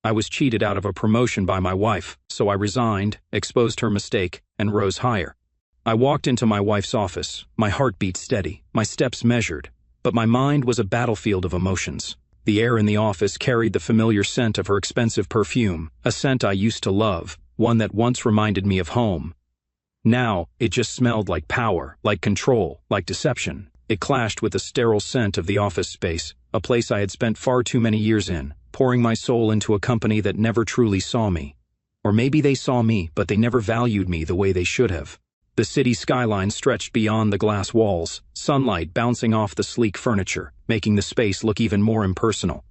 I was cheated out of a promotion by my wife, so I resigned, exposed her mistake, and rose higher. I walked into my wife's office, my heartbeat steady, my steps measured, but my mind was a battlefield of emotions. The air in the office carried the familiar scent of her expensive perfume, a scent I used to love, one that once reminded me of home. Now, it just smelled like power, like control, like deception. It clashed with the sterile scent of the office space, a place I had spent far too many years in, pouring my soul into a company that never truly saw me. Or maybe they saw me, but they never valued me the way they should have. The city skyline stretched beyond the glass walls, sunlight bouncing off the sleek furniture, making the space look even more impersonal.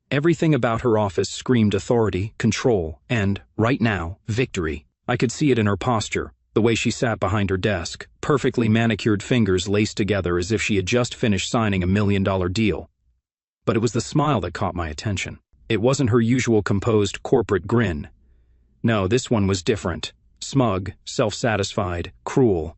Everything about her office screamed authority, control, and, right now, victory. I could see it in her posture, the way she sat behind her desk, perfectly manicured fingers laced together as if she had just finished signing $1 million deal. But it was the smile that caught my attention. It wasn't her usual composed corporate grin. No, this one was different. Smug, self-satisfied, cruel.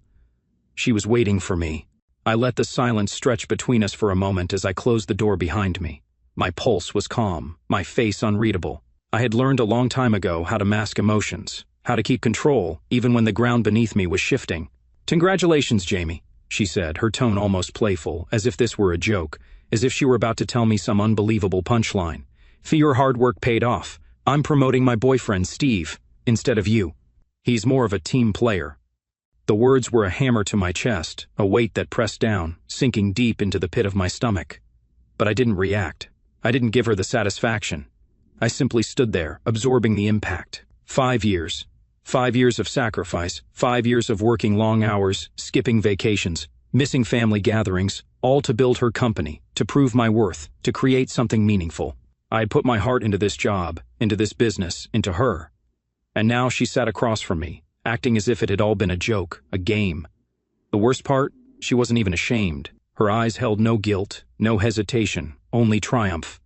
She was waiting for me. I let the silence stretch between us for a moment as I closed the door behind me. My pulse was calm, my face unreadable. I had learned a long time ago how to mask emotions, how to keep control, even when the ground beneath me was shifting. "Congratulations, Jamie," she said, her tone almost playful, as if this were a joke, as if she were about to tell me some unbelievable punchline. "For your hard work paid off. I'm promoting my boyfriend, Steve, instead of you. He's more of a team player." The words were a hammer to my chest, a weight that pressed down, sinking deep into the pit of my stomach. But I didn't react. I didn't give her the satisfaction. I simply stood there, absorbing the impact. 5 years. 5 years of sacrifice, 5 years of working long hours, skipping vacations, missing family gatherings, all to build her company, to prove my worth, to create something meaningful. I had put my heart into this job, into this business, into her. And now she sat across from me, acting as if it had all been a joke, a game. The worst part, she wasn't even ashamed. Her eyes held no guilt, no hesitation, only triumph.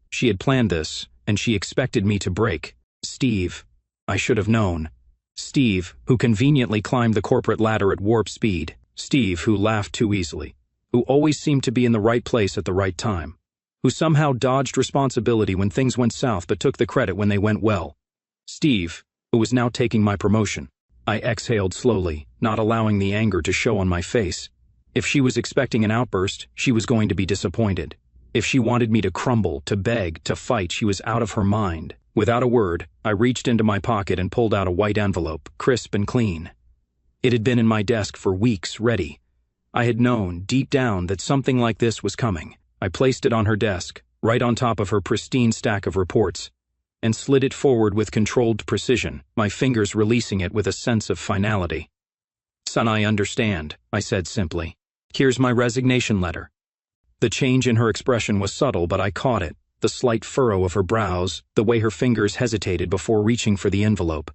She had planned this, and she expected me to break. Steve. I should have known. Steve, who conveniently climbed the corporate ladder at warp speed. Steve, who laughed too easily. Who always seemed to be in the right place at the right time. Who somehow dodged responsibility when things went south but took the credit when they went well. Steve, who was now taking my promotion. I exhaled slowly, not allowing the anger to show on my face. If she was expecting an outburst, she was going to be disappointed. If she wanted me to crumble, to beg, to fight, she was out of her mind. Without a word, I reached into my pocket and pulled out a white envelope, crisp and clean. It had been in my desk for weeks, ready. I had known, deep down, that something like this was coming. I placed it on her desk, right on top of her pristine stack of reports, and slid it forward with controlled precision, my fingers releasing it with a sense of finality. "Son, I understand," I said simply. "Here's my resignation letter." The change in her expression was subtle, but I caught it. The slight furrow of her brows, the way her fingers hesitated before reaching for the envelope.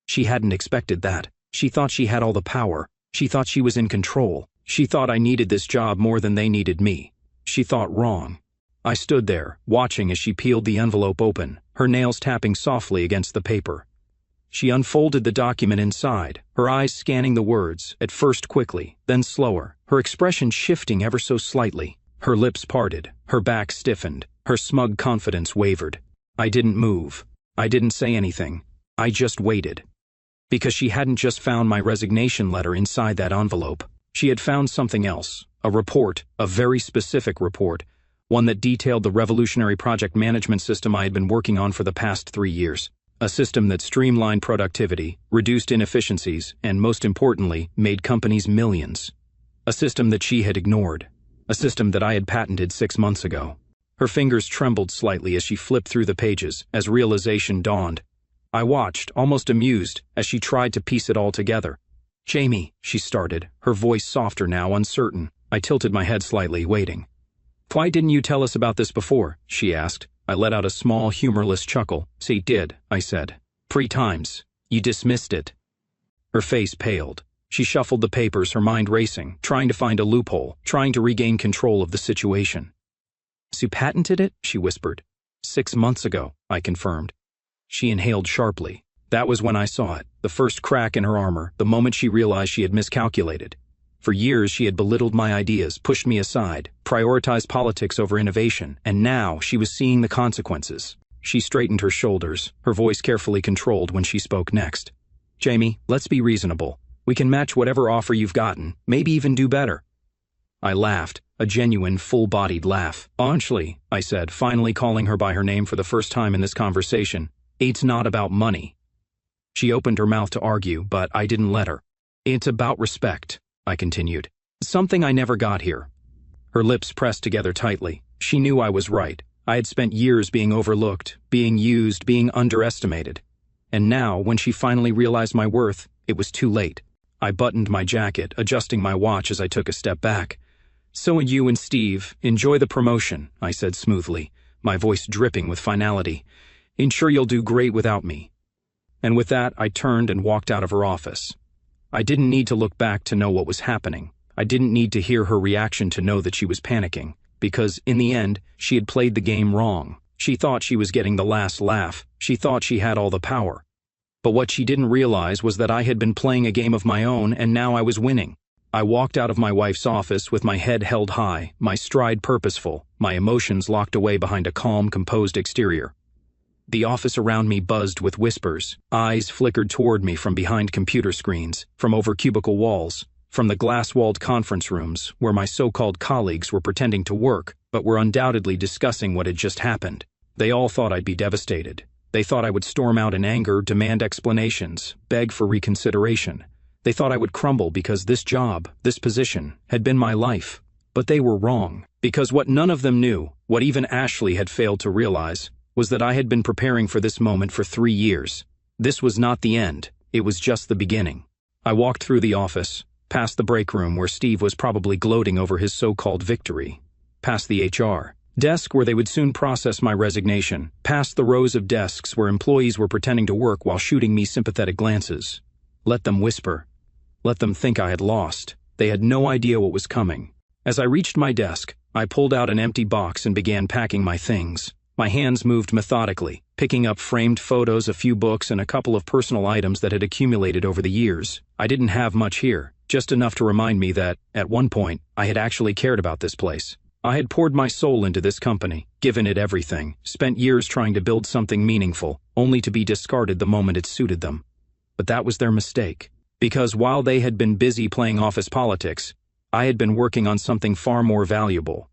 She hadn't expected that. She thought she had all the power. She thought she was in control. She thought I needed this job more than they needed me. She thought wrong. I stood there, watching as she peeled the envelope open, her nails tapping softly against the paper. She unfolded the document inside, her eyes scanning the words, at first quickly, then slower, her expression shifting ever so slightly. Her lips parted, her back stiffened, her smug confidence wavered. I didn't move. I didn't say anything. I just waited. Because she hadn't just found my resignation letter inside that envelope. She had found something else, a report, a very specific report, one that detailed the revolutionary project management system I had been working on for the past 3 years. A system that streamlined productivity, reduced inefficiencies, and most importantly, made companies millions. A system that she had ignored. A system that I had patented 6 months ago. Her fingers trembled slightly as she flipped through the pages, as realization dawned. I watched, almost amused, as she tried to piece it all together. "Jamie," she started, her voice softer now, uncertain. I tilted my head slightly, waiting. "Why didn't you tell us about this before?" she asked. I let out a small, humorless chuckle. "See, did," I said. "3 times. You dismissed it." Her face paled. She shuffled the papers, her mind racing, trying to find a loophole, trying to regain control of the situation. "So you patented it?" she whispered. 6 months ago, I confirmed. She inhaled sharply. That was when I saw it, the first crack in her armor, the moment she realized she had miscalculated. For years she had belittled my ideas, pushed me aside, prioritized politics over innovation, and now she was seeing the consequences. She straightened her shoulders, her voice carefully controlled when she spoke next. "Jamie, let's be reasonable. We can match whatever offer you've gotten, maybe even do better." I laughed, a genuine, full-bodied laugh. "Honestly," I said, finally calling her by her name for the first time in this conversation, "it's not about money." She opened her mouth to argue, but I didn't let her. "It's about respect," I continued. "Something I never got here." Her lips pressed together tightly. She knew I was right. I had spent years being overlooked, being used, being underestimated. And now, when she finally realized my worth, it was too late. I buttoned my jacket, adjusting my watch as I took a step back. "So you and Steve, enjoy the promotion," I said smoothly, my voice dripping with finality. "Ensure you'll do great without me." And with that, I turned and walked out of her office. I didn't need to look back to know what was happening. I didn't need to hear her reaction to know that she was panicking, because, in the end, she had played the game wrong. She thought she was getting the last laugh. She thought she had all the power. But what she didn't realize was that I had been playing a game of my own, and now I was winning. I walked out of my wife's office with my head held high, my stride purposeful, my emotions locked away behind a calm, composed exterior. The office around me buzzed with whispers. Eyes flickered toward me from behind computer screens, from over cubicle walls, from the glass-walled conference rooms where my so-called colleagues were pretending to work, but were undoubtedly discussing what had just happened. They all thought I'd be devastated. They thought I would storm out in anger, demand explanations, beg for reconsideration. They thought I would crumble because this job, this position, had been my life. But they were wrong, because what none of them knew, what even Ashley had failed to realize, was that I had been preparing for this moment for 3 years. This was not the end, it was just the beginning. I walked through the office, past the break room where Steve was probably gloating over his so-called victory, past the HR desk where they would soon process my resignation, past the rows of desks where employees were pretending to work while shooting me sympathetic glances. Let them whisper. Let them think I had lost. They had no idea what was coming. As I reached my desk, I pulled out an empty box and began packing my things. My hands moved methodically, picking up framed photos, a few books, and a couple of personal items that had accumulated over the years. I didn't have much here, just enough to remind me that, at one point, I had actually cared about this place. I had poured my soul into this company, given it everything, spent years trying to build something meaningful, only to be discarded the moment it suited them. But that was their mistake. Because while they had been busy playing office politics, I had been working on something far more valuable.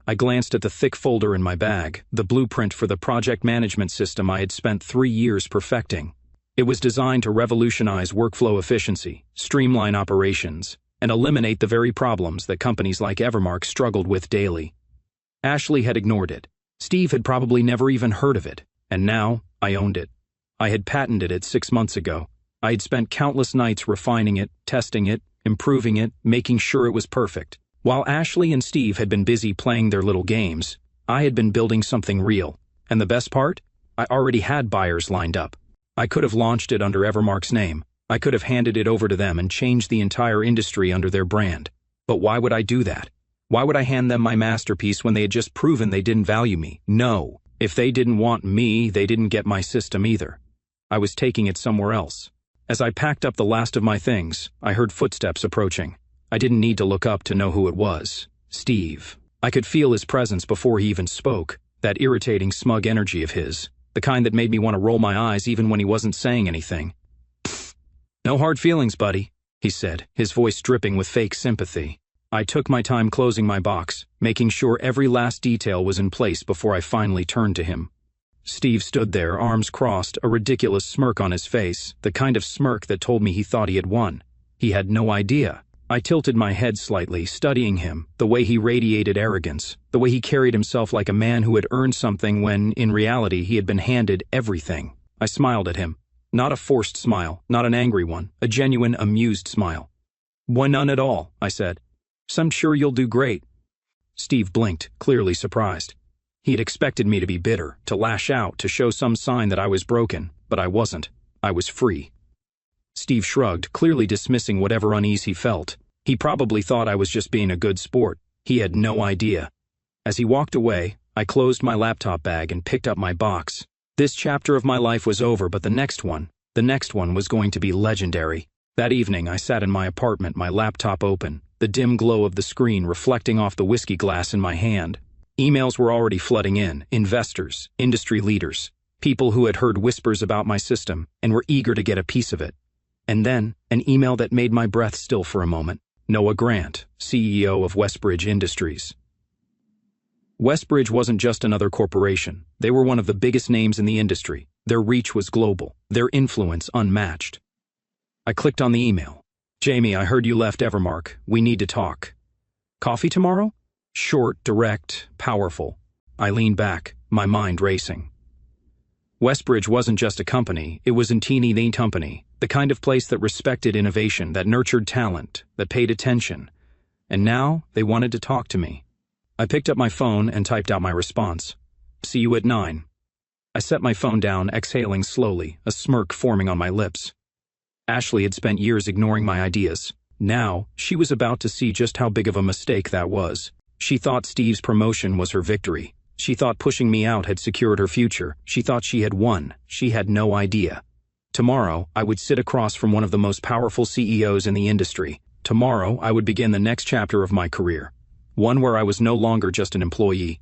I glanced at the thick folder in my bag, the blueprint for the project management system I had spent 3 years perfecting. It was designed to revolutionize workflow efficiency, streamline operations, and eliminate the very problems that companies like Evermark struggled with daily. Ashley had ignored it. Steve had probably never even heard of it, and now I owned it. I had patented it 6 months ago. I had spent countless nights refining it, testing it, improving it, making sure it was perfect. While Ashley and Steve had been busy playing their little games, I had been building something real. And the best part? I already had buyers lined up. I could have launched it under Evermark's name. I could have handed it over to them and changed the entire industry under their brand. But why would I do that? Why would I hand them my masterpiece when they had just proven they didn't value me? No. If they didn't want me, they didn't get my system either. I was taking it somewhere else. As I packed up the last of my things, I heard footsteps approaching. I didn't need to look up to know who it was. Steve. I could feel his presence before he even spoke, that irritating, smug energy of his, the kind that made me want to roll my eyes even when he wasn't saying anything. "No hard feelings, buddy," he said, his voice dripping with fake sympathy. I took my time closing my box, making sure every last detail was in place before I finally turned to him. Steve stood there, arms crossed, a ridiculous smirk on his face, the kind of smirk that told me he thought he had won. He had no idea. I tilted my head slightly, studying him, the way he radiated arrogance, the way he carried himself like a man who had earned something when, in reality, he had been handed everything. I smiled at him. Not a forced smile, not an angry one, a genuine, amused smile. "Why, none at all," I said. "So I'm sure you'll do great." Steve blinked, clearly surprised. He had expected me to be bitter, to lash out, to show some sign that I was broken, but I wasn't. I was free. Steve shrugged, clearly dismissing whatever unease he felt. He probably thought I was just being a good sport. He had no idea. As he walked away, I closed my laptop bag and picked up my box. This chapter of my life was over, but the next one was going to be legendary. That evening, I sat in my apartment, my laptop open, the dim glow of the screen reflecting off the whiskey glass in my hand. Emails were already flooding in, investors, industry leaders. People who had heard whispers about my system and were eager to get a piece of it. And then, an email that made my breath still for a moment. Noah Grant, CEO of Westbridge Industries. Westbridge wasn't just another corporation. They were one of the biggest names in the industry. Their reach was global, their influence unmatched. I clicked on the email. Jamie, I heard you left Evermark. We need to talk. Coffee tomorrow? Short, direct, powerful. I leaned back, my mind racing. Westbridge wasn't just a company, it was a teeny company, the kind of place that respected innovation, that nurtured talent, that paid attention. And now, they wanted to talk to me. I picked up my phone and typed out my response. See you at 9. I set my phone down, exhaling slowly, a smirk forming on my lips. Ashley had spent years ignoring my ideas. Now, she was about to see just how big of a mistake that was. She thought Steve's promotion was her victory. She thought pushing me out had secured her future. She thought she had won. She had no idea. Tomorrow, I would sit across from one of the most powerful CEOs in the industry. Tomorrow, I would begin the next chapter of my career. One where I was no longer just an employee.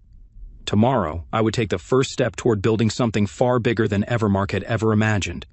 Tomorrow, I would take the first step toward building something far bigger than Evermark had ever imagined.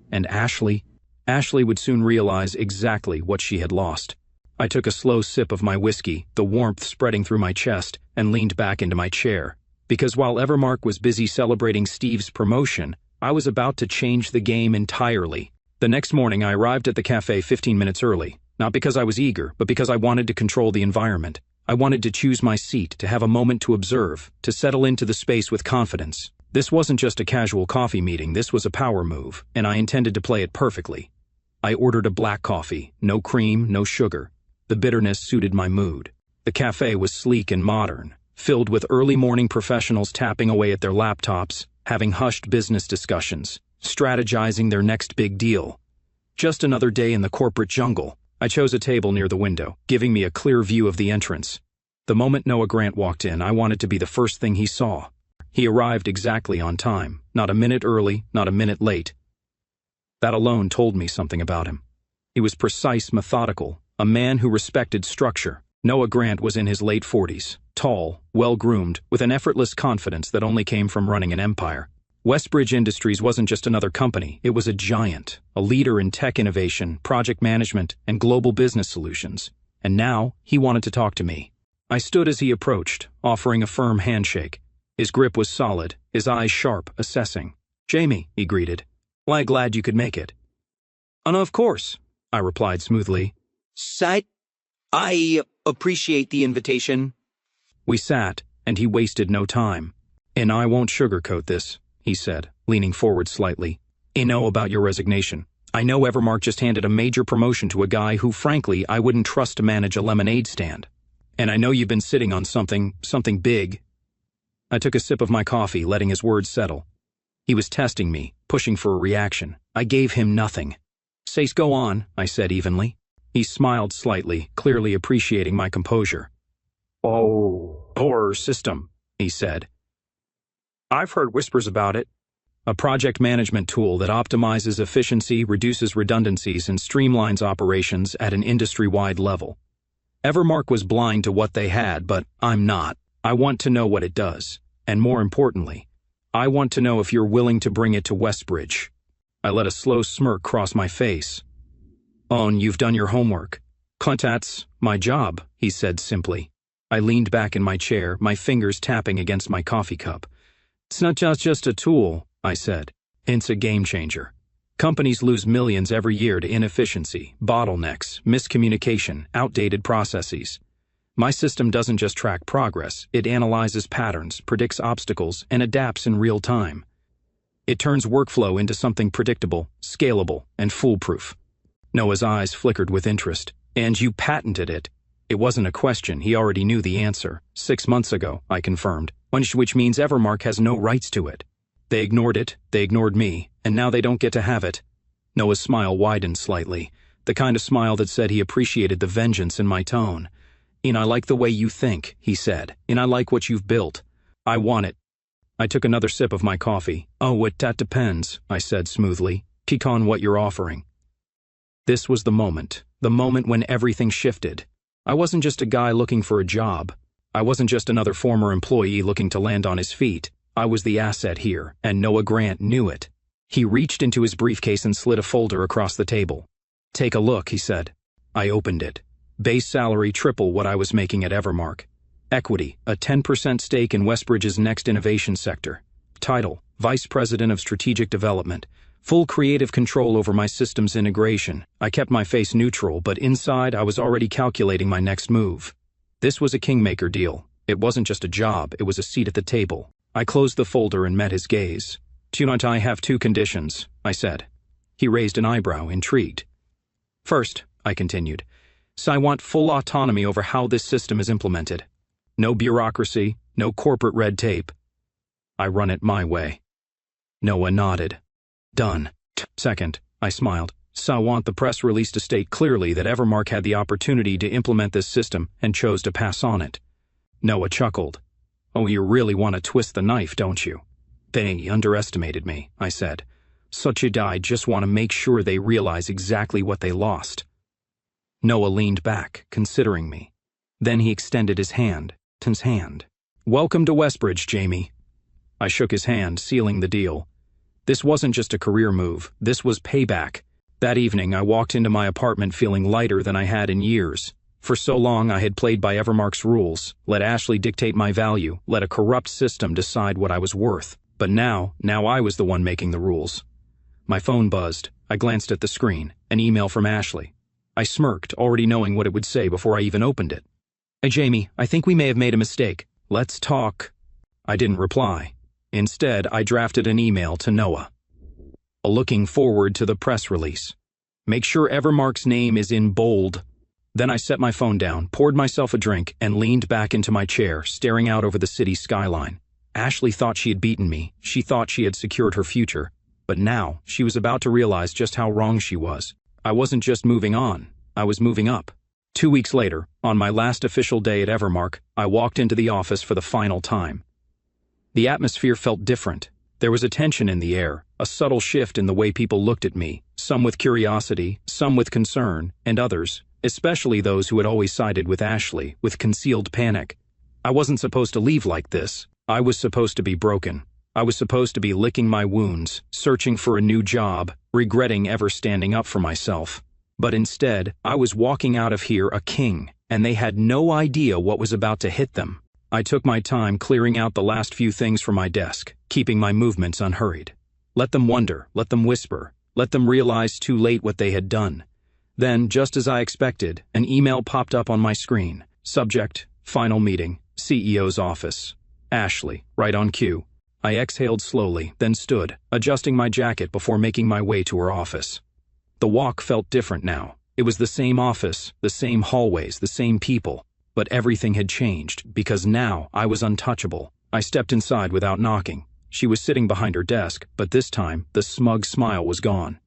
And Ashley would soon realize exactly what she had lost. I took a slow sip of my whiskey, the warmth spreading through my chest, and leaned back into my chair. Because while Evermark was busy celebrating Steve's promotion, I was about to change the game entirely. The next morning, I arrived at the cafe 15 minutes early, not because I was eager, but because I wanted to control the environment. I wanted to choose my seat, to have a moment to observe, to settle into the space with confidence. This wasn't just a casual coffee meeting, this was a power move, and I intended to play it perfectly. I ordered a black coffee, no cream, no sugar. The bitterness suited my mood. The cafe was sleek and modern, filled with early morning professionals tapping away at their laptops, having hushed business discussions, strategizing their next big deal. Just another day in the corporate jungle. I chose a table near the window, giving me a clear view of the entrance. The moment Noah Grant walked in, I wanted to be the first thing he saw. He arrived exactly on time, not a minute early, not a minute late. That alone told me something about him. He was precise, methodical, a man who respected structure. Noah Grant was in his late 40s, tall, well-groomed, with an effortless confidence that only came from running an empire. Westbridge Industries wasn't just another company, it was a giant, a leader in tech innovation, project management, and global business solutions. And now, he wanted to talk to me. I stood as he approached, offering a firm handshake. His grip was solid, his eyes sharp, assessing. Jamie, he greeted. Well, I'm glad you could make it. Oh, no, of course, I replied smoothly. I appreciate the invitation. We sat, and he wasted no time. And I won't sugarcoat this, he said, leaning forward slightly. I know about your resignation. I know Evermark just handed a major promotion to a guy who, frankly, I wouldn't trust to manage a lemonade stand. And I know you've been sitting on something big. I took a sip of my coffee, letting his words settle. He was testing me, pushing for a reaction. I gave him nothing. Say, go on, I said evenly. He smiled slightly, clearly appreciating my composure. Oh, horror system, he said. I've heard whispers about it. A project management tool that optimizes efficiency, reduces redundancies, and streamlines operations at an industry-wide level. Evermark was blind to what they had, but I'm not. I want to know what it does. And more importantly, I want to know if you're willing to bring it to Westbridge. I let a slow smirk cross my face. Oh, and you've done your homework. That's my job, he said simply. I leaned back in my chair, my fingers tapping against my coffee cup. It's not just a tool, I said. It's a game changer. Companies lose millions every year to inefficiency, bottlenecks, miscommunication, outdated processes. My system doesn't just track progress, it analyzes patterns, predicts obstacles, and adapts in real time. It turns workflow into something predictable, scalable, and foolproof. Noah's eyes flickered with interest. And you patented it. It wasn't a question, he already knew the answer. 6 months ago, I confirmed, which means Evermark has no rights to it. They ignored it, they ignored me, and now they don't get to have it. Noah's smile widened slightly, the kind of smile that said he appreciated the vengeance in my tone. And I like the way you think, he said, and I like what you've built. I want it. I took another sip of my coffee. Oh, that depends, I said smoothly. Pick on what you're offering. This was the moment when everything shifted. I wasn't just a guy looking for a job. I wasn't just another former employee looking to land on his feet. I was the asset here, and Noah Grant knew it. He reached into his briefcase and slid a folder across the table. "Take a look," he said. I opened it. Base salary triple what I was making at Evermark. Equity, a 10% stake in Westbridge's next innovation sector. Title, Vice President of Strategic Development. Full creative control over my systems integration. I kept my face neutral, but inside I was already calculating my next move. This was a kingmaker deal. It wasn't just a job, it was a seat at the table. I closed the folder and met his gaze. "You and I have two conditions," I said. He raised an eyebrow, intrigued. "First," I continued, "I want full autonomy over how this system is implemented. No bureaucracy, no corporate red tape. I run it my way." Noah nodded. "Done." "Second," I smiled, "I want the press release to state clearly that Evermark had the opportunity to implement this system and chose to pass on it." Noah chuckled. "Oh, you really want to twist the knife, don't you?" "They underestimated me," I said. "Such a guy just want to make sure they realize exactly what they lost." Noah leaned back, considering me. Then he extended his hand. "Welcome to Westbridge, Jamie." I shook his hand, sealing the deal. This wasn't just a career move, this was payback. That evening, I walked into my apartment feeling lighter than I had in years. For so long, I had played by Evermark's rules, let Ashley dictate my value, let a corrupt system decide what I was worth. But now I was the one making the rules. My phone buzzed. I glanced at the screen, an email from Ashley. I smirked, already knowing what it would say before I even opened it. "Hey Jamie, I think we may have made a mistake. Let's talk." I didn't reply. Instead, I drafted an email to Noah. Looking forward to the press release. Make sure Evermark's name is in bold. Then I set my phone down, poured myself a drink, and leaned back into my chair, staring out over the city skyline. Ashley thought she had beaten me. She thought she had secured her future. But now, she was about to realize just how wrong she was. I wasn't just moving on. I was moving up. 2 weeks later, on my last official day at Evermark, I walked into the office for the final time. The atmosphere felt different. There was a tension in the air, a subtle shift in the way people looked at me, some with curiosity, some with concern, and others, especially those who had always sided with Ashley, with concealed panic. I wasn't supposed to leave like this. I was supposed to be broken. I was supposed to be licking my wounds, searching for a new job, regretting ever standing up for myself. But instead, I was walking out of here a king, and they had no idea what was about to hit them. I took my time clearing out the last few things from my desk, keeping my movements unhurried. Let them wonder, let them whisper, let them realize too late what they had done. Then, just as I expected, an email popped up on my screen. Subject, final meeting, CEO's office. Ashley, right on cue. I exhaled slowly, then stood, adjusting my jacket before making my way to her office. The walk felt different now. It was the same office, the same hallways, the same people. But everything had changed, because now I was untouchable. I stepped inside without knocking. She was sitting behind her desk, but this time, the smug smile was gone.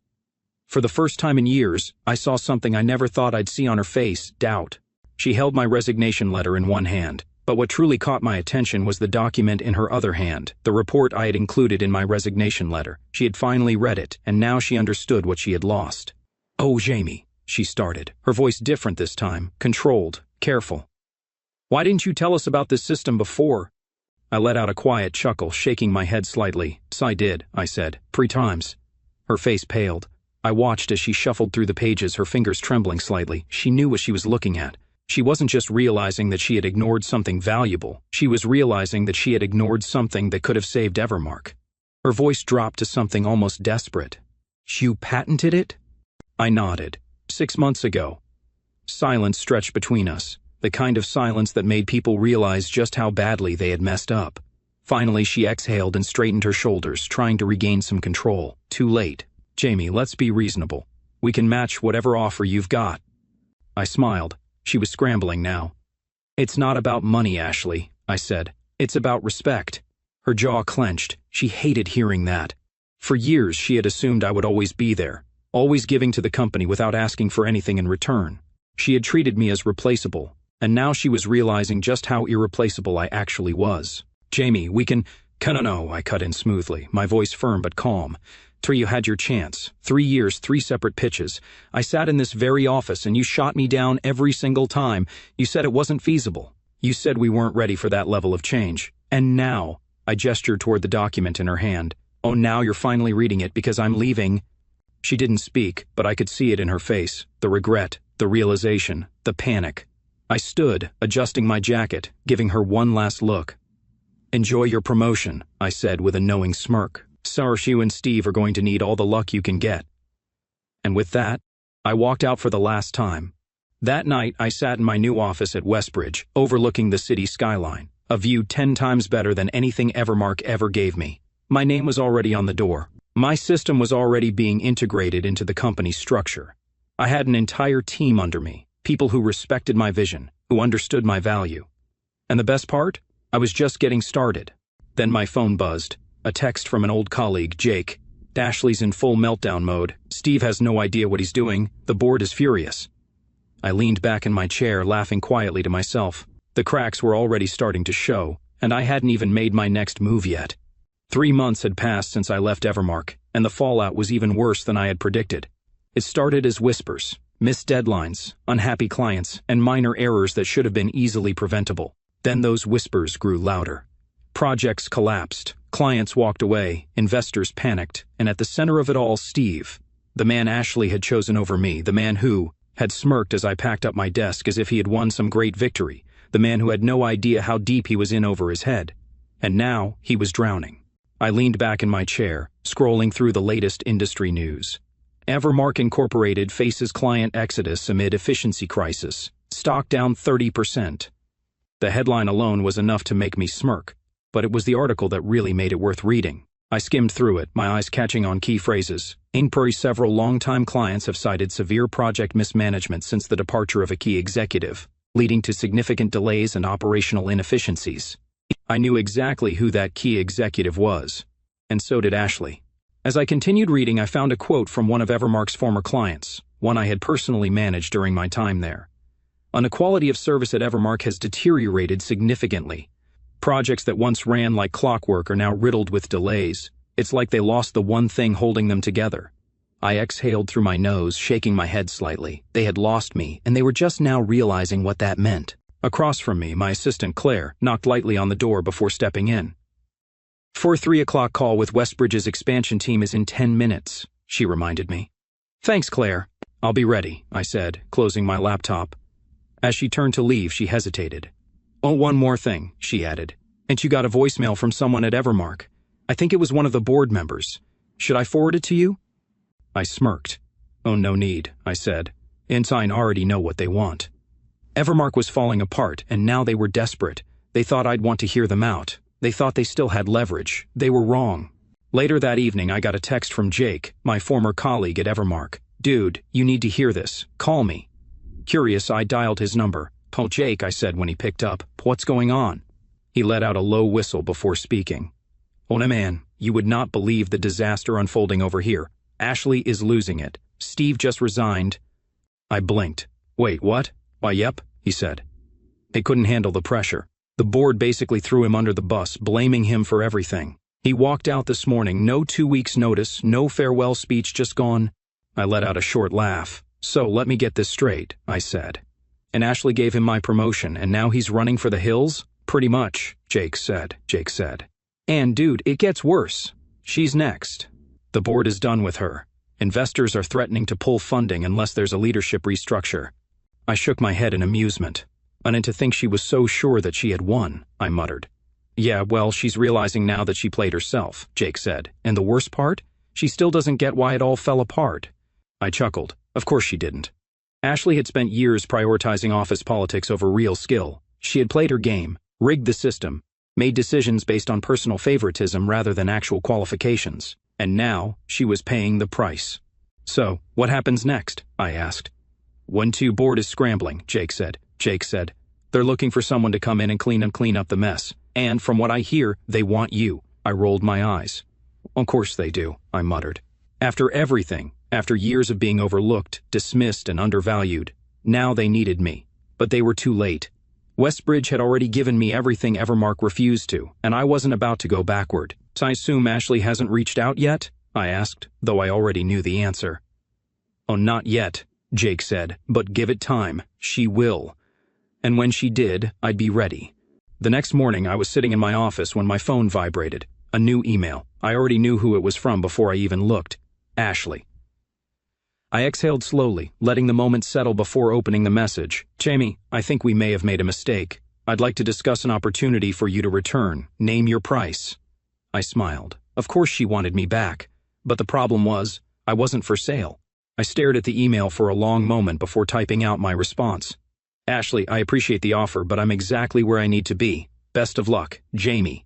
For the first time in years, I saw something I never thought I'd see on her face, doubt. She held my resignation letter in one hand, but what truly caught my attention was the document in her other hand, the report I had included in my resignation letter. She had finally read it, and now she understood what she had lost. "Oh, Jamie," she started, her voice different this time, controlled, careful. "Why didn't you tell us about this system before?" I let out a quiet chuckle, shaking my head slightly. "I did," I said, "3 times. Her face paled. I watched as she shuffled through the pages, her fingers trembling slightly. She knew what she was looking at. She wasn't just realizing that she had ignored something valuable. She was realizing that she had ignored something that could have saved Evermark. Her voice dropped to something almost desperate. "You patented it?" I nodded. 6 months ago. Silence stretched between us, the kind of silence that made people realize just how badly they had messed up. Finally, she exhaled and straightened her shoulders, trying to regain some control. "Too late. Jamie, let's be reasonable. We can match whatever offer you've got." I smiled. She was scrambling now. "It's not about money, Ashley," I said. "It's about respect." Her jaw clenched. She hated hearing that. For years, she had assumed I would always be there, always giving to the company without asking for anything in return. She had treated me as replaceable, and now she was realizing just how irreplaceable I actually was. "Jamie, we can—" No, I cut in smoothly, my voice firm but calm. "You had your chance. 3 years, 3 separate pitches. I sat in this very office and you shot me down every single time. You said it wasn't feasible. You said we weren't ready for that level of change. And now, I gestured toward the document in her hand. "Oh, now you're finally reading it because I'm leaving." She didn't speak, but I could see it in her face, the regret, the realization, the panic. I stood, adjusting my jacket, giving her one last look. "Enjoy your promotion," I said with a knowing smirk. "Sorry, you and Steve are going to need all the luck you can get." And with that, I walked out for the last time. That night, I sat in my new office at Westbridge, overlooking the city skyline, a view 10 times better than anything Evermark ever gave me. My name was already on the door. My system was already being integrated into the company's structure. I had an entire team under me, people who respected my vision, who understood my value. And the best part? I was just getting started. Then my phone buzzed. A text from an old colleague, Jake. "Ashley's in full meltdown mode. Steve has no idea what he's doing. The board is furious." I leaned back in my chair, laughing quietly to myself. The cracks were already starting to show, and I hadn't even made my next move yet. 3 months had passed since I left Evermark, and the fallout was even worse than I had predicted. It started as whispers, missed deadlines, unhappy clients, and minor errors that should have been easily preventable. Then those whispers grew louder. Projects collapsed, clients walked away, investors panicked, and at the center of it all, Steve, the man Ashley had chosen over me, the man who had smirked as I packed up my desk as if he had won some great victory, the man who had no idea how deep he was in over his head. And now he was drowning. I leaned back in my chair, scrolling through the latest industry news. Evermark Incorporated faces client exodus amid efficiency crisis. Stock down 30%. The headline alone was enough to make me smirk, but it was the article that really made it worth reading. I skimmed through it, my eyes catching on key phrases. Several longtime clients have cited severe project mismanagement since the departure of a key executive, leading to significant delays and operational inefficiencies. I knew exactly who that key executive was, and so did Ashley. As I continued reading, I found a quote from one of Evermark's former clients, one I had personally managed during my time there. "The quality of service at Evermark has deteriorated significantly. Projects that once ran like clockwork are now riddled with delays. It's like they lost the one thing holding them together." I exhaled through my nose, shaking my head slightly. They had lost me, and they were just now realizing what that meant. Across from me, my assistant Claire knocked lightly on the door before stepping in. "For 3 o'clock call with Westbridge's expansion team is in 10 minutes, she reminded me. "Thanks, Claire. I'll be ready," I said, closing my laptop. As she turned to leave, she hesitated. "Oh, one more thing," she added. "And you got a voicemail from someone at Evermark. I think it was one of the board members. Should I forward it to you?" I smirked. "Oh, no need," I said. "Ensign already know what they want." Evermark was falling apart, and now they were desperate. They thought I'd want to hear them out. They thought they still had leverage. They were wrong. Later that evening, I got a text from Jake, my former colleague at Evermark. "Dude, you need to hear this. Call me." Curious, I dialed his number. "Oh, Jake," I said when he picked up. "What's going on?" He let out a low whistle before speaking. "Oh, man, you would not believe the disaster unfolding over here. Ashley is losing it. Steve just resigned." I blinked. "Wait, what?" "Why, yep," he said. "They couldn't handle the pressure. The board basically threw him under the bus, blaming him for everything. He walked out this morning, no 2 weeks' notice, no farewell speech, just gone." I let out a short laugh. "So let me get this straight," I said. "And Ashley gave him my promotion, and now he's running for the hills?" "Pretty much," Jake said. "And dude, it gets worse. She's next. The board is done with her. Investors are threatening to pull funding unless there's a leadership restructure." I shook my head in amusement. "And to think she was so sure that she had won," I muttered. "Yeah, well, she's realizing now that she played herself," Jake said. "And the worst part? She still doesn't get why it all fell apart." I chuckled. Of course she didn't. Ashley had spent years prioritizing office politics over real skill. She had played her game, rigged the system, made decisions based on personal favoritism rather than actual qualifications. And now, she was paying the price. "So, what happens next?" I asked. 1-2 board is scrambling," Jake said. "They're looking for someone to come in and clean up the mess. And from what I hear, they want you." I rolled my eyes. "Of course they do," I muttered. "After everything, after years of being overlooked, dismissed, and undervalued, now they needed me. But they were too late. Westbridge had already given me everything Evermark refused to, and I wasn't about to go backward. So I assume Ashley hasn't reached out yet?" I asked, though I already knew the answer. "Oh, not yet," Jake said, "but give it time. She will. And when she did, I'd be ready." The next morning, I was sitting in my office when my phone vibrated. A new email. I already knew who it was from before I even looked. Ashley. I exhaled slowly, letting the moment settle before opening the message. Jamie, I think we may have made a mistake. I'd like to discuss an opportunity for you to return. Name your price. I smiled. Of course she wanted me back. But the problem was, I wasn't for sale. I stared at the email for a long moment before typing out my response. Ashley, I appreciate the offer, but I'm exactly where I need to be. Best of luck, Jamie.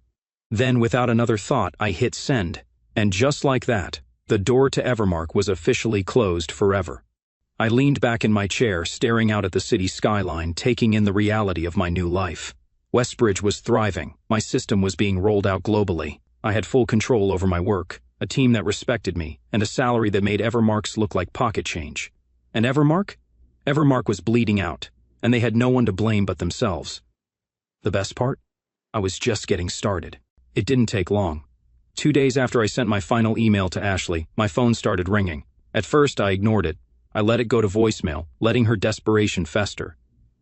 Then, without another thought, I hit send. And just like that, the door to Evermark was officially closed forever. I leaned back in my chair, staring out at the city skyline, taking in the reality of my new life. Westbridge was thriving. My system was being rolled out globally. I had full control over my work, a team that respected me, and a salary that made Evermark's look like pocket change. And Evermark? Evermark was bleeding out, and they had no one to blame but themselves. The best part? I was just getting started. It didn't take long. 2 days after I sent my final email to Ashley, my phone started ringing. At first, I ignored it. I let it go to voicemail, letting her desperation fester.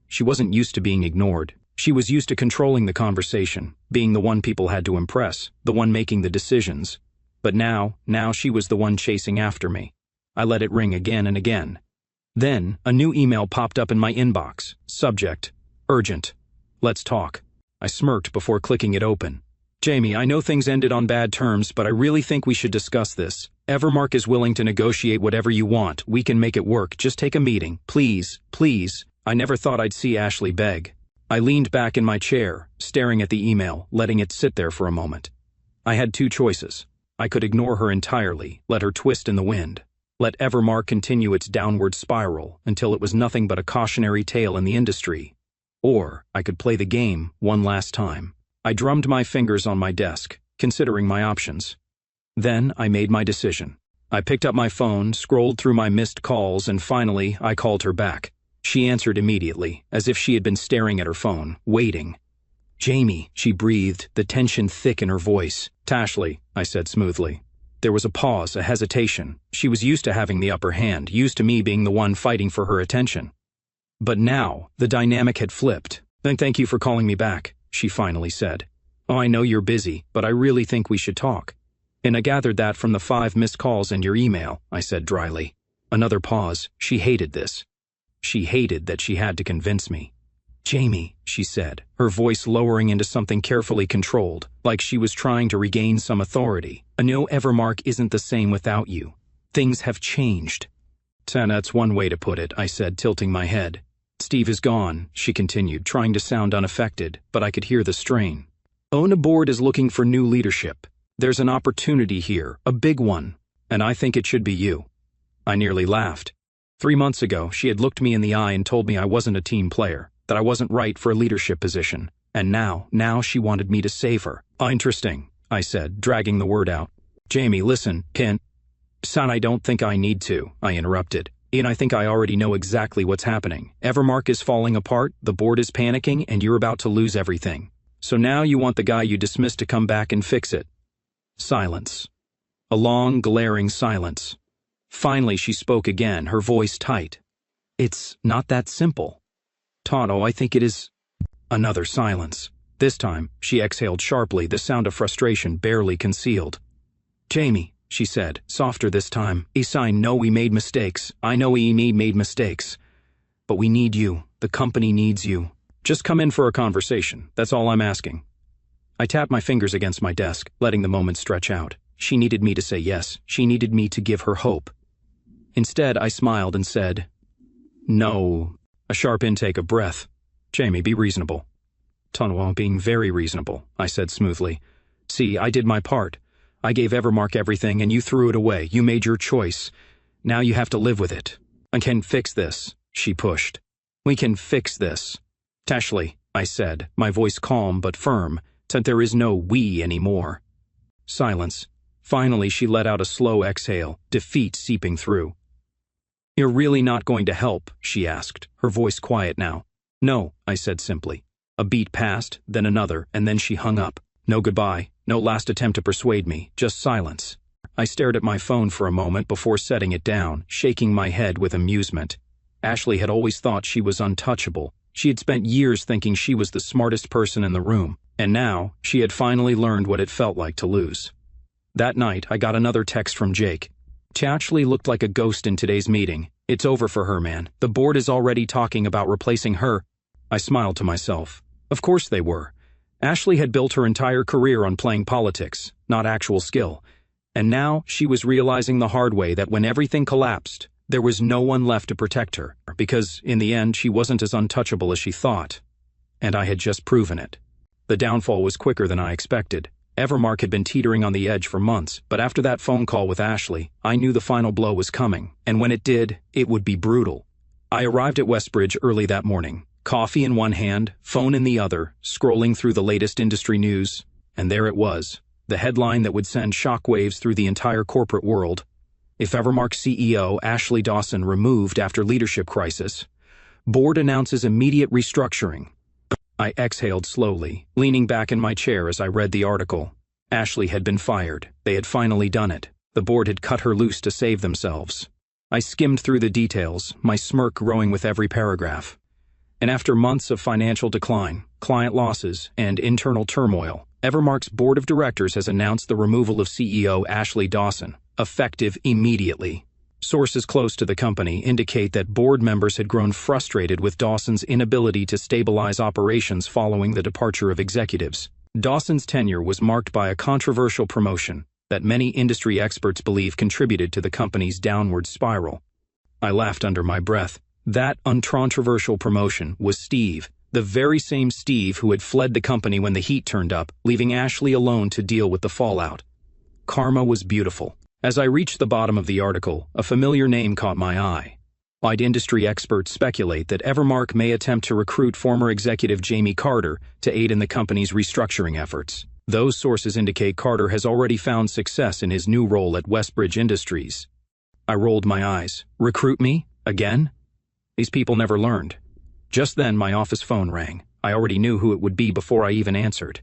She wasn't used to being ignored. She was used to controlling the conversation, being the one people had to impress, the one making the decisions. But now she was the one chasing after me. I let it ring again and again. Then, a new email popped up in my inbox. Subject: urgent. Let's talk. I smirked before clicking it open. Jamie, I know things ended on bad terms, but I really think we should discuss this. Evermark is willing to negotiate whatever you want. We can make it work. Just take a meeting. Please, please. I never thought I'd see Ashley beg. I leaned back in my chair, staring at the email, letting it sit there for a moment. I had two choices. I could ignore her entirely, let her twist in the wind, let Evermark continue its downward spiral until it was nothing but a cautionary tale in the industry. Or I could play the game one last time. I drummed my fingers on my desk, considering my options. Then I made my decision. I picked up my phone, scrolled through my missed calls, and finally I called her back. She answered immediately, as if she had been staring at her phone, waiting. Jamie, she breathed, the tension thick in her voice. Ashley, I said smoothly. There was a pause, a hesitation. She was used to having the upper hand, used to me being the one fighting for her attention. But now, the dynamic had flipped. Then thank you for calling me back, she finally said. Oh, I know you're busy, but I really think we should talk. And I gathered that from the 5 missed calls and your email, I said dryly. Another pause. She hated this. She hated that she had to convince me. Jamie, she said, her voice lowering into something carefully controlled, like she was trying to regain some authority. I know Evermark isn't the same without you. Things have changed. That's one way to put it, I said, tilting my head. Steve is gone, she continued, trying to sound unaffected, but I could hear the strain. Ona Board is looking for new leadership. There's an opportunity here, a big one, and I think it should be you. I nearly laughed. 3 months ago, she had looked me in the eye and told me I wasn't a team player, that I wasn't right for a leadership position, and now she wanted me to save her. Interesting, I said, dragging the word out. Jamie, listen, Son, I don't think I need to, I interrupted. Ian, I think I already know exactly what's happening. Evermark is falling apart, the board is panicking, and you're about to lose everything. So now you want the guy you dismissed to come back and fix it. Silence. A long, glaring silence. Finally, she spoke again, her voice tight. It's not that simple. Tonto, I think it is. Another silence. This time, she exhaled sharply, the sound of frustration barely concealed. Jamie, she said, softer this time. I know we made mistakes. I know we made mistakes. But we need you. The company needs you. Just come in for a conversation. That's all I'm asking. I tapped my fingers against my desk, letting the moment stretch out. She needed me to say yes. She needed me to give her hope. Instead, I smiled and said, No. A sharp intake of breath. Jamie, be reasonable. Tonwa, being very reasonable, I said smoothly. See, I did my part. I gave Evermark everything and you threw it away. You made your choice. Now you have to live with it. I can fix this, she pushed. We can fix this. Ashley, I said, my voice calm but firm, since there is no we anymore. Silence. Finally, she let out a slow exhale, defeat seeping through. You're really not going to help, she asked, her voice quiet now. No, I said simply. A beat passed, then another, and then she hung up. No goodbye, no last attempt to persuade me, just silence. I stared at my phone for a moment before setting it down, shaking my head with amusement. Ashley had always thought she was untouchable. She had spent years thinking she was the smartest person in the room, and now she had finally learned what it felt like to lose. That night, I got another text from Jake. Ashley looked like a ghost in today's meeting. It's over for her, man. The board is already talking about replacing her. I smiled to myself. Of course they were. Ashley had built her entire career on playing politics, not actual skill. And now she was realizing the hard way that when everything collapsed, there was no one left to protect her, because in the end she wasn't as untouchable as she thought. And I had just proven it. The downfall was quicker than I expected. Evermark had been teetering on the edge for months, but after that phone call with Ashley, I knew the final blow was coming, and when it did, it would be brutal. I arrived at Westbridge early that morning, coffee in one hand, phone in the other, scrolling through the latest industry news, and there it was, the headline that would send shockwaves through the entire corporate world. If Evermark CEO Ashley Dawson removed after leadership crisis, board announces immediate restructuring. I exhaled slowly, leaning back in my chair as I read the article. Ashley had been fired. They had finally done it. The board had cut her loose to save themselves. I skimmed through the details, my smirk growing with every paragraph. And after months of financial decline, client losses, and internal turmoil, Evermark's board of directors has announced the removal of CEO Ashley Dawson, effective immediately. Sources close to the company indicate that board members had grown frustrated with Dawson's inability to stabilize operations following the departure of executives. Dawson's tenure was marked by a controversial promotion that many industry experts believe contributed to the company's downward spiral. I laughed under my breath. That uncontroversial promotion was Steve, the very same Steve who had fled the company when the heat turned up, leaving Ashley alone to deal with the fallout. Karma was beautiful. As I reached the bottom of the article, a familiar name caught my eye. Industry experts speculate that Evermark may attempt to recruit former executive Jamie Carter to aid in the company's restructuring efforts. Those sources indicate Carter has already found success in his new role at Westbridge Industries. I rolled my eyes. Recruit me? Again? These people never learned. Just then, my office phone rang. I already knew who it would be before I even answered.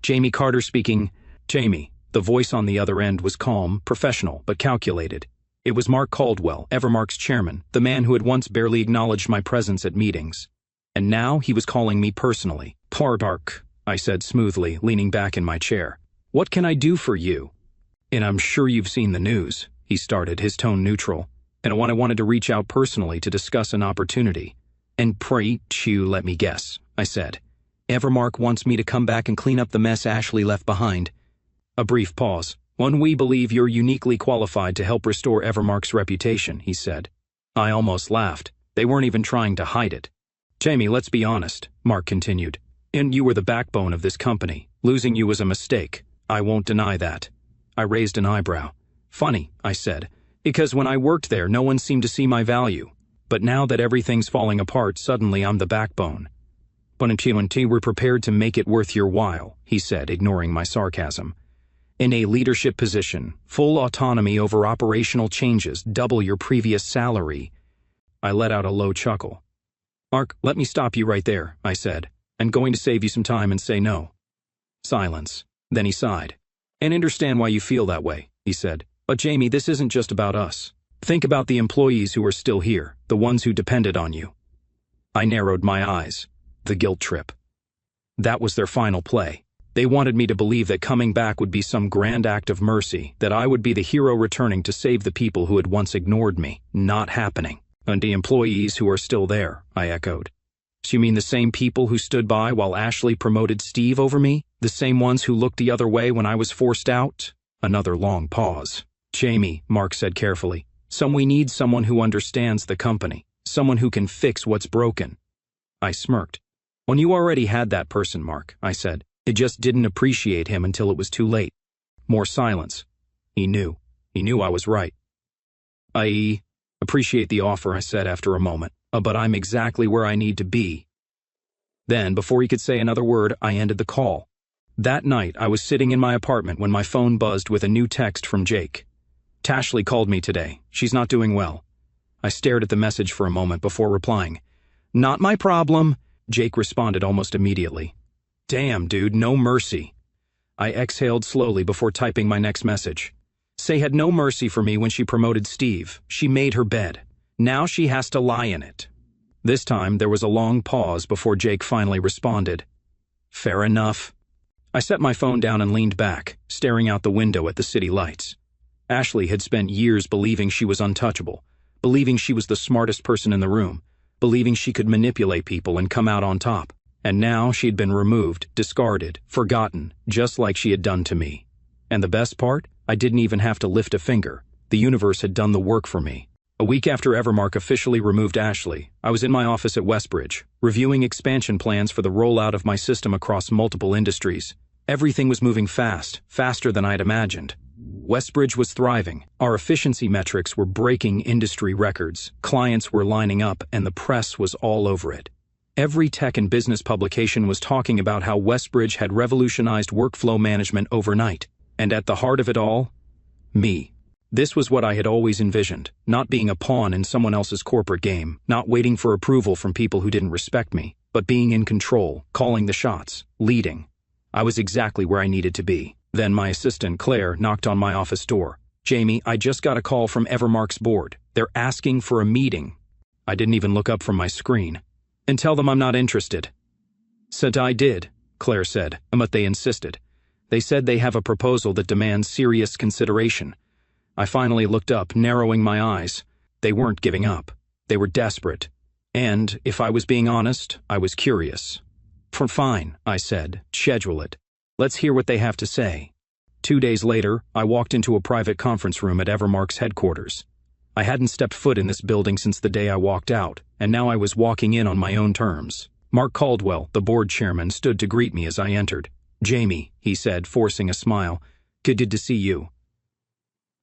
Jamie Carter speaking. Jamie. The voice on the other end was calm, professional, but calculated. It was Mark Caldwell, Evermark's chairman, the man who had once barely acknowledged my presence at meetings. And now he was calling me personally. Parbark, I said smoothly, leaning back in my chair. What can I do for you? And I'm sure you've seen the news, he started, his tone neutral. And I wanted to reach out personally to discuss an opportunity. And pray you let me guess, I said. Evermark wants me to come back and clean up the mess Ashley left behind. A brief pause. One, we believe you're uniquely qualified to help restore Evermark's reputation, he said. I almost laughed. They weren't even trying to hide it. Jamie, let's be honest, Mark continued. And you were the backbone of this company. Losing you was a mistake. I won't deny that. I raised an eyebrow. Funny, I said, because when I worked there, no one seemed to see my value. But now that everything's falling apart, suddenly I'm the backbone. But we're prepared to make it worth your while, he said, ignoring my sarcasm. In a leadership position, full autonomy over operational changes, double your previous salary. I let out a low chuckle. Mark, let me stop you right there, I said. I'm going to save you some time and say no. Silence. Then he sighed. And understand why you feel that way, he said. But Jamie, this isn't just about us. Think about the employees who are still here, the ones who depended on you. I narrowed my eyes. The guilt trip. That was their final play. They wanted me to believe that coming back would be some grand act of mercy, that I would be the hero returning to save the people who had once ignored me. Not happening. And the employees who are still there, I echoed. So you mean the same people who stood by while Ashley promoted Steve over me? The same ones who looked the other way when I was forced out? Another long pause. Jamie, Mark said carefully, we need someone who understands the company, someone who can fix what's broken. I smirked. Well, you already had that person, Mark, I said. It just didn't appreciate him until it was too late. More silence. He knew. He knew I was right. I appreciate the offer, I said after a moment, but I'm exactly where I need to be. Then, before he could say another word, I ended the call. That night, I was sitting in my apartment when my phone buzzed with a new text from Jake. Ashley called me today. She's not doing well. I stared at the message for a moment before replying. Not my problem, Jake responded almost immediately. Damn, dude, no mercy. I exhaled slowly before typing my next message. Say had no mercy for me when she promoted Steve. She made her bed. Now she has to lie in it. This time, there was a long pause before Jake finally responded. Fair enough. I set my phone down and leaned back, staring out the window at the city lights. Ashley had spent years believing she was untouchable, believing she was the smartest person in the room, believing she could manipulate people and come out on top. And now she'd been removed, discarded, forgotten, just like she had done to me. And the best part? I didn't even have to lift a finger. The universe had done the work for me. A week after Evermark officially removed Ashley, I was in my office at Westbridge, reviewing expansion plans for the rollout of my system across multiple industries. Everything was moving fast, faster than I'd imagined. Westbridge was thriving. Our efficiency metrics were breaking industry records. Clients were lining up, and the press was all over it. Every tech and business publication was talking about how Westbridge had revolutionized workflow management overnight. And at the heart of it all, me. This was what I had always envisioned, not being a pawn in someone else's corporate game, not waiting for approval from people who didn't respect me, but being in control, calling the shots, leading. I was exactly where I needed to be. Then my assistant, Claire, knocked on my office door. Jamie, I just got a call from Evermark's board. They're asking for a meeting. I didn't even look up from my screen. And tell them I'm not interested. Said I did, Claire said, but they insisted. They said they have a proposal that demands serious consideration. I finally looked up, narrowing my eyes. They weren't giving up. They were desperate. And, if I was being honest, I was curious. Fine, I said. Schedule it. Let's hear what they have to say. 2 days later, I walked into a private conference room at Evermark's headquarters. I hadn't stepped foot in this building since the day I walked out, and now I was walking in on my own terms. Mark Caldwell, the board chairman, stood to greet me as I entered. Jamie, he said, forcing a smile. Good to see you.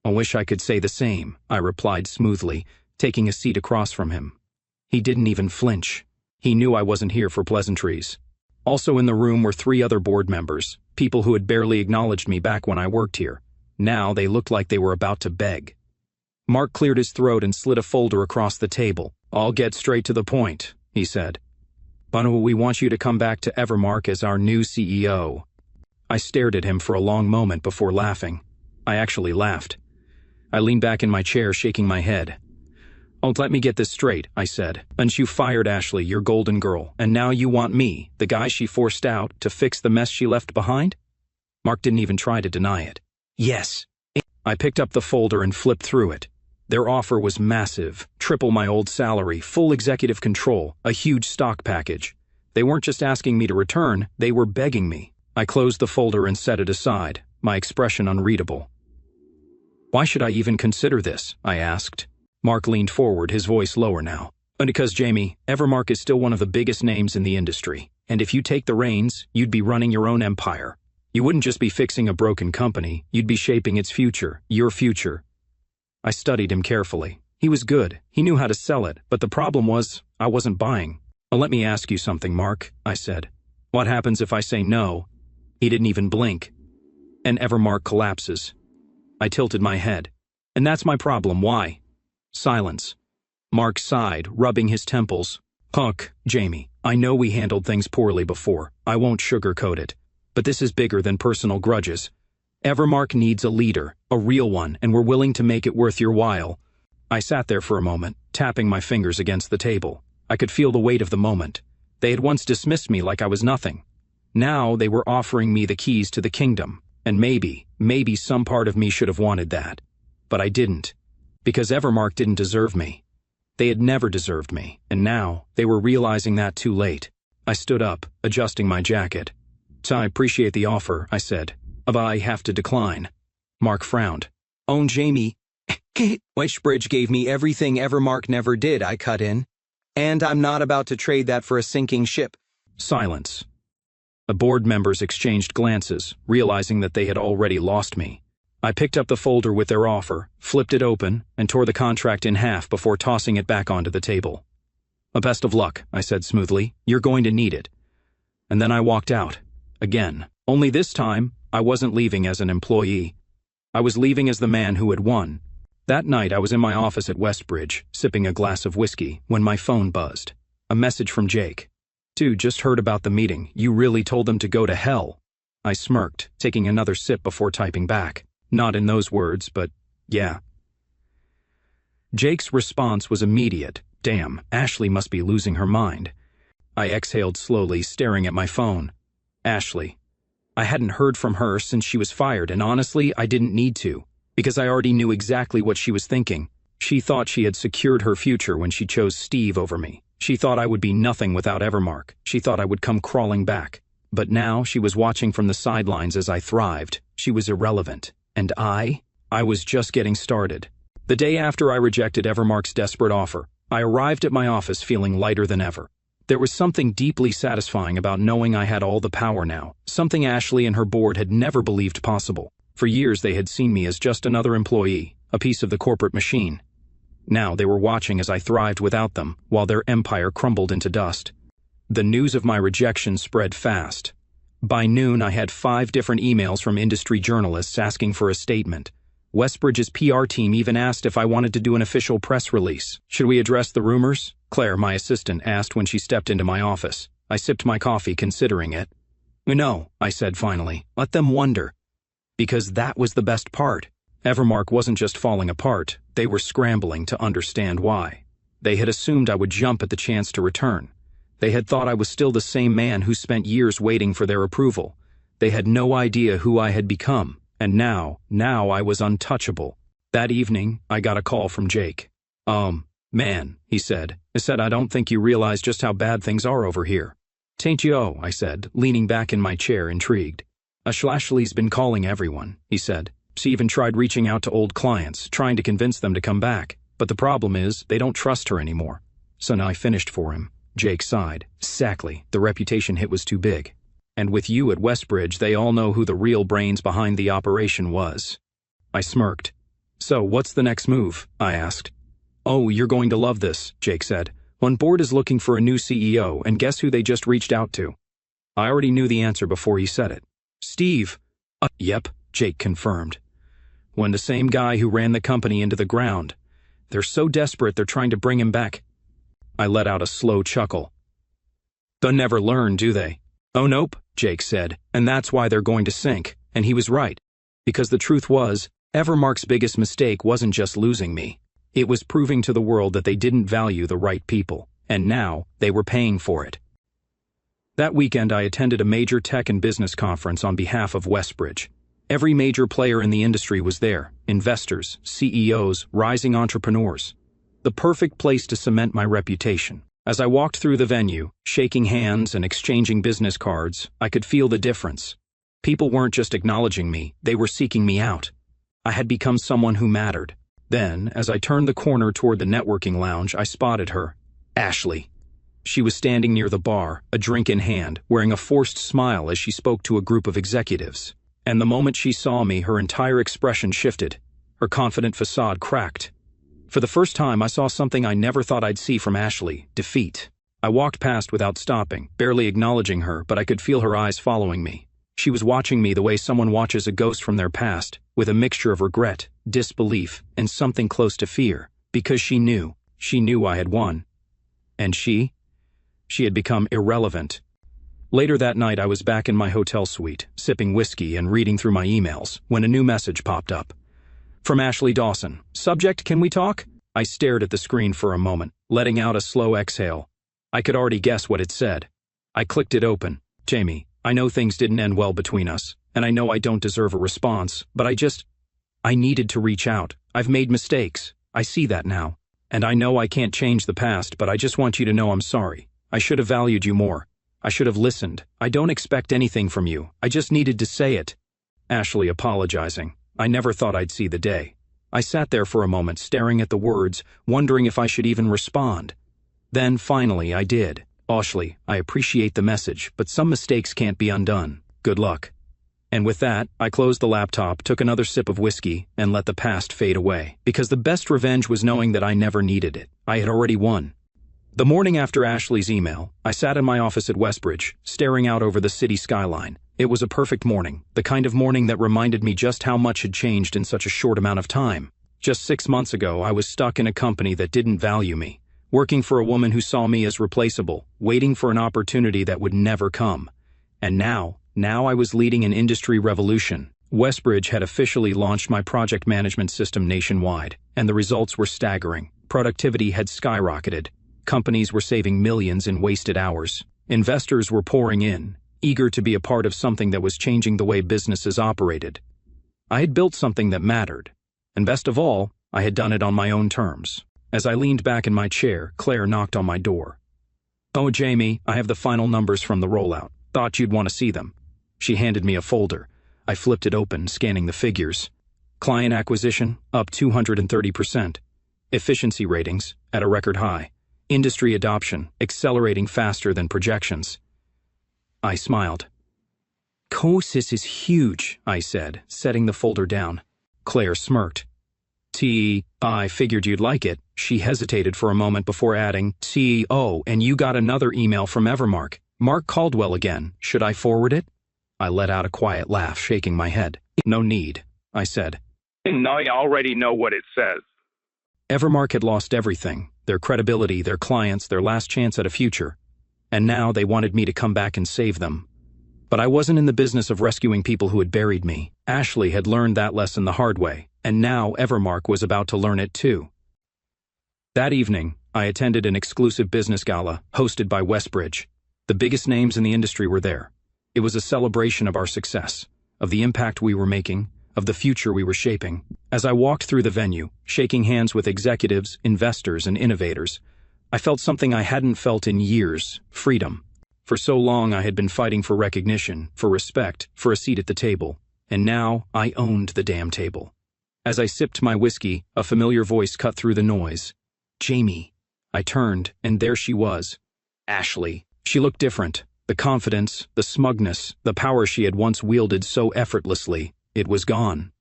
I wish I could say the same, I replied smoothly, taking a seat across from him. He didn't even flinch. He knew I wasn't here for pleasantries. Also in the room were 3 other board members, people who had barely acknowledged me back when I worked here. Now they looked like they were about to beg. Mark cleared his throat and slid a folder across the table. I'll get straight to the point, he said. But we want you to come back to Evermark as our new CEO. I stared at him for a long moment before laughing. I actually laughed. I leaned back in my chair, shaking my head. Oh, let me get this straight, I said. And you fired Ashley, your golden girl, and now you want me, the guy she forced out, to fix the mess she left behind? Mark didn't even try to deny it. Yes. I picked up the folder and flipped through it. Their offer was massive, triple my old salary, full executive control, a huge stock package. They weren't just asking me to return, they were begging me. I closed the folder and set it aside, my expression unreadable. Why should I even consider this? I asked. Mark leaned forward, his voice lower now. Because, Jamie, Evermark is still one of the biggest names in the industry, and if you take the reins, you'd be running your own empire. You wouldn't just be fixing a broken company, you'd be shaping its future, your future. I studied him carefully. He was good, he knew how to sell it, but the problem was, I wasn't buying. Well, let me ask you something, Mark, I said. What happens if I say no? He didn't even blink. And Evermark collapses. I tilted my head. And that's my problem, why? Silence. Mark sighed, rubbing his temples. Look, Jamie, I know we handled things poorly before. I won't sugarcoat it. But this is bigger than personal grudges. Evermark needs a leader, a real one, and we're willing to make it worth your while. I sat there for a moment, tapping my fingers against the table. I could feel the weight of the moment. They had once dismissed me like I was nothing. Now they were offering me the keys to the kingdom. And maybe some part of me should have wanted that. But I didn't. Because Evermark didn't deserve me. They had never deserved me, and now they were realizing that too late. I stood up, adjusting my jacket. I appreciate the offer, I said. But I have to decline. Mark frowned. Oh, Jamie, Westbridge gave me everything Evermark never did, I cut in. And I'm not about to trade that for a sinking ship. Silence. The board members exchanged glances, realizing that they had already lost me. I picked up the folder with their offer, flipped it open, and tore the contract in half before tossing it back onto the table. Best of luck, I said smoothly. You're going to need it. And then I walked out. Again. Only this time, I wasn't leaving as an employee. I was leaving as the man who had won. That night, I was in my office at Westbridge, sipping a glass of whiskey, when my phone buzzed. A message from Jake. Dude, just heard about the meeting. You really told them to go to hell. I smirked, taking another sip before typing back. Not in those words, but yeah. Jake's response was immediate. Damn, Ashley must be losing her mind. I exhaled slowly, staring at my phone. Ashley. I hadn't heard from her since she was fired, and honestly, I didn't need to, because I already knew exactly what she was thinking. She thought she had secured her future when she chose Steve over me. She thought I would be nothing without Evermark. She thought I would come crawling back. But now she was watching from the sidelines as I thrived. She was irrelevant. And I was just getting started. The day after I rejected Evermark's desperate offer, I arrived at my office feeling lighter than ever. There was something deeply satisfying about knowing I had all the power now, something Ashley and her board had never believed possible. For years they had seen me as just another employee, a piece of the corporate machine. Now they were watching as I thrived without them, while their empire crumbled into dust. The news of my rejection spread fast. By noon, I had 5 different emails from industry journalists asking for a statement. Westbridge's PR team even asked if I wanted to do an official press release. Should we address the rumors? Claire, my assistant, asked when she stepped into my office. I sipped my coffee, considering it. No, I said finally. Let them wonder. Because that was the best part. Evermark wasn't just falling apart, they were scrambling to understand why. They had assumed I would jump at the chance to return. They had thought I was still the same man who spent years waiting for their approval. They had no idea who I had become, and now I was untouchable. That evening, I got a call from Jake. Man, he said. I don't think you realize just how bad things are over here. Tain't yo, I said, leaning back in my chair, intrigued. Ashley's been calling everyone, he said. She even tried reaching out to old clients, trying to convince them to come back. But the problem is, they don't trust her anymore. So now I finished for him. Jake sighed. Exactly, the reputation hit was too big. And with you at Westbridge, they all know who the real brains behind the operation was. I smirked. So, what's the next move? I asked. Oh, you're going to love this, Jake said. One board is looking for a new CEO, and guess who they just reached out to? I already knew the answer before he said it. Steve. Yep, Jake confirmed. When the same guy who ran the company into the ground. They're so desperate they're trying to bring him back. I let out a slow chuckle. They'll never learn, do they? Oh nope, Jake said, and that's why they're going to sink. And he was right. Because the truth was, Evermark's biggest mistake wasn't just losing me. It was proving to the world that they didn't value the right people. And now, they were paying for it. That weekend I attended a major tech and business conference on behalf of Westbridge. Every major player in the industry was there. Investors, CEOs, rising entrepreneurs. The perfect place to cement my reputation. As I walked through the venue, shaking hands and exchanging business cards, I could feel the difference. People weren't just acknowledging me, they were seeking me out. I had become someone who mattered. Then, as I turned the corner toward the networking lounge, I spotted her. Ashley. She was standing near the bar, a drink in hand, wearing a forced smile as she spoke to a group of executives. And the moment she saw me, her entire expression shifted. Her confident facade cracked. For the first time, I saw something I never thought I'd see from Ashley: defeat. I walked past without stopping, barely acknowledging her, but I could feel her eyes following me. She was watching me the way someone watches a ghost from their past, with a mixture of regret, disbelief, and something close to fear, because she knew I had won. And she had become irrelevant. Later that night, I was back in my hotel suite, sipping whiskey and reading through my emails, when a new message popped up. From Ashley Dawson. Subject, can we talk? I stared at the screen for a moment, letting out a slow exhale. I could already guess what it said. I clicked it open. Jamie, I know things didn't end well between us, and I know I don't deserve a response, but I needed to reach out. I've made mistakes. I see that now. And I know I can't change the past, but I just want you to know I'm sorry. I should have valued you more. I should have listened. I don't expect anything from you. I just needed to say it. Ashley apologizing. I never thought I'd see the day. I sat there for a moment, staring at the words, wondering if I should even respond. Then, finally, I did. Ashley, I appreciate the message, but some mistakes can't be undone. Good luck. And with that, I closed the laptop, took another sip of whiskey, and let the past fade away. Because the best revenge was knowing that I never needed it. I had already won. The morning after Ashley's email, I sat in my office at Westbridge, staring out over the city skyline. It was a perfect morning, the kind of morning that reminded me just how much had changed in such a short amount of time. Just 6 months ago, I was stuck in a company that didn't value me, working for a woman who saw me as replaceable, waiting for an opportunity that would never come. And now I was leading an industry revolution, Westbridge had officially launched my project management system nationwide, and the results were staggering. Productivity had skyrocketed. Companies were saving millions in wasted hours. Investors were pouring in, eager to be a part of something that was changing the way businesses operated. I had built something that mattered, and best of all, I had done it on my own terms. As I leaned back in my chair, Claire knocked on my door. "Oh, Jamie, I have the final numbers from the rollout. Thought you'd want to see them." She handed me a folder. I flipped it open, scanning the figures. Client acquisition, up 230%. Efficiency ratings, at a record high. Industry adoption, accelerating faster than projections. I smiled. "This is huge," I said, setting the folder down. Claire smirked. I figured you'd like it." She hesitated for a moment before adding, "Oh, and you got another email from Evermark. Mark Caldwell again. Should I forward it?" I let out a quiet laugh, shaking my head. "No need," I said. No, I already know what it says. Evermark had lost everything, their credibility, their clients, their last chance at a future. And now they wanted me to come back and save them. But I wasn't in the business of rescuing people who had buried me. Ashley had learned that lesson the hard way, and now Evermark was about to learn it too. That evening, I attended an exclusive business gala hosted by Westbridge. The biggest names in the industry were there. It was a celebration of our success, of the impact we were making, of the future we were shaping. As I walked through the venue, shaking hands with executives, investors, and innovators, I felt something I hadn't felt in years: freedom. For so long I had been fighting for recognition, for respect, for a seat at the table, and now I owned the damn table. As I sipped my whiskey, a familiar voice cut through the noise. "Jamie." I turned, and there she was. Ashley. She looked different. The confidence, the smugness, the power she had once wielded so effortlessly, it was gone.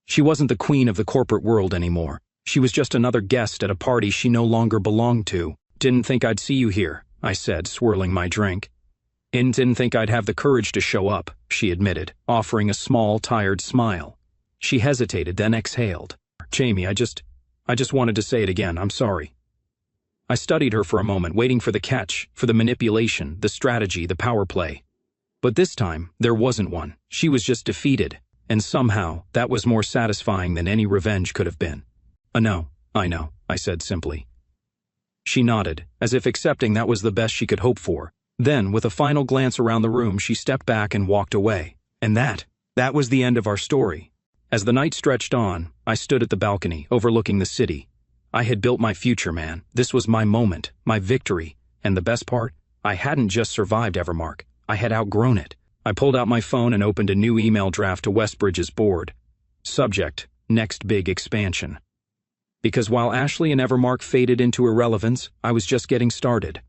She wasn't the queen of the corporate world anymore. She was just another guest at a party she no longer belonged to. "Didn't think I'd see you here," I said, swirling my drink. "Didn't think I'd have the courage to show up," she admitted, offering a small, tired smile. She hesitated, then exhaled. "Jamie, I just wanted to say it again. I'm sorry." I studied her for a moment, waiting for the catch, for the manipulation, the strategy, the power play. But this time, there wasn't one. She was just defeated, and somehow, that was more satisfying than any revenge could have been. No, I know," I said simply. She nodded, as if accepting that was the best she could hope for. Then, with a final glance around the room, she stepped back and walked away. And that was the end of our story. As the night stretched on, I stood at the balcony, overlooking the city. I had built my future, man. This was my moment, my victory. And the best part? I hadn't just survived Evermark. I had outgrown it. I pulled out my phone and opened a new email draft to Westbridge's board. Subject: Next Big Expansion. Because while Ashley and Evermark faded into irrelevance, I was just getting started.